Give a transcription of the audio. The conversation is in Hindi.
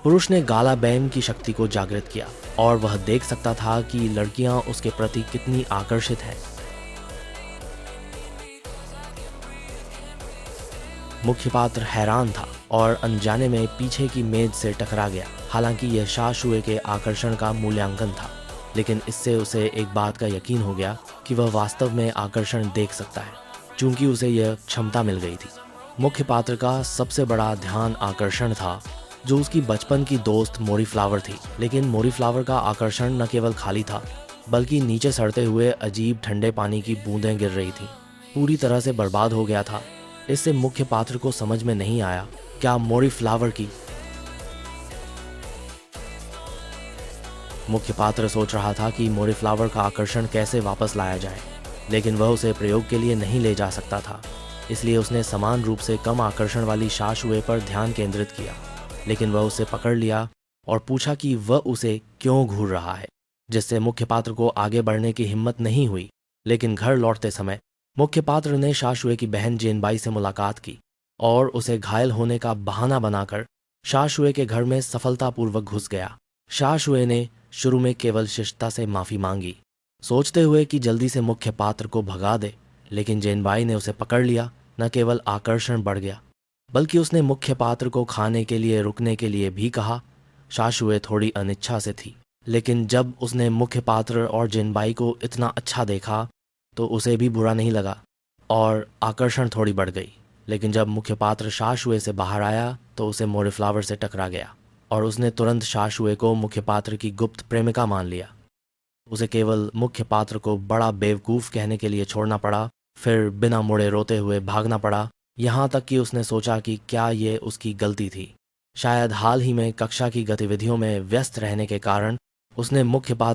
पुरुष ने गाला बैम की शक्ति को जागृत किया और वह देख सकता था कि लड़कियां उसके प्रति कितनी आकर्षित हैं। मुख्य पात्र हैरान था और अनजाने में पीछे की मेज से टकरा गया। हालांकि यह शाशुए के आकर्षण का मूल्यांकन था, लेकिन इससे उसे एक बात का यकीन हो गया कि वह वास्तव में आकर्षण देख सकता है, चूंकि उसे यह क्षमता मिल गई थी। मुख्य पात्र का सबसे बड़ा ध्यान आकर्षण था, जो उसकी बचपन की दोस्त मोरी फ्लावर थी। लेकिन मोरी फ्लावर का आकर्षण न केवल खाली था, बल्कि नीचे सड़ते हुए अजीब ठंडे पानी की बूंदें गिर रही थी। पूरी तरह से बर्बाद हो गया था। इससे मुख्य पात्र को समझ में नहीं आया क्या मोरी फ्लावर की। मुख्य पात्र सोच रहा था कि मोरी फ्लावर का आकर्षण कैसे वापस लाया जाए, लेकिन वह उसे प्रयोग के लिए नहीं ले जा सकता था। इसलिए उसने समान रूप से कम आकर्षण वाली शाशुए पर ध्यान केंद्रित किया, लेकिन वह उसे पकड़ लिया और पूछा कि वह उसे क्यों घूर रहा है, जिससे मुख्य पात्र को आगे बढ़ने की हिम्मत नहीं हुई। लेकिन घर लौटते समय मुख्य पात्र ने शाशुए की बहन जेनबाई से मुलाकात की और उसे घायल होने का बहाना बनाकर शाशुए के घर में सफलतापूर्वक घुस गया। शाशुए ने शुरू में केवल शिष्टता से माफी मांगी, सोचते हुए कि जल्दी से मुख्य पात्र को भगा दे, लेकिन जेनबाई ने उसे पकड़ लिया। न केवल आकर्षण बढ़ गया, बल्कि उसने मुख्य पात्र को खाने के लिए रुकने के लिए भी कहा। शाशुए थोड़ी अनिच्छा से थी, लेकिन जब उसने मुख्य पात्र और जेनबाई को इतना अच्छा देखा तो उसे भी बुरा नहीं लगा और आकर्षण थोड़ी बढ़ गई। लेकिन जब मुख्य पात्र शाशुए से बाहर आया तो उसे मोरी फ्लावर से टकरा गया और उसने तुरंत शाशुए को मुख्य पात्र की गुप्त प्रेमिका मान लिया। उसे केवल मुख्य पात्र को बड़ा बेवकूफ़ कहने के लिए छोड़ना पड़ा, फिर बिना मुड़े रोते हुए भागना पड़ा। यहाँ तक कि उसने सोचा कि क्या ये उसकी गलती थी। शायद हाल ही में कक्षा की गतिविधियों में व्यस्त रहने के कारण उसने मुख्य पात्र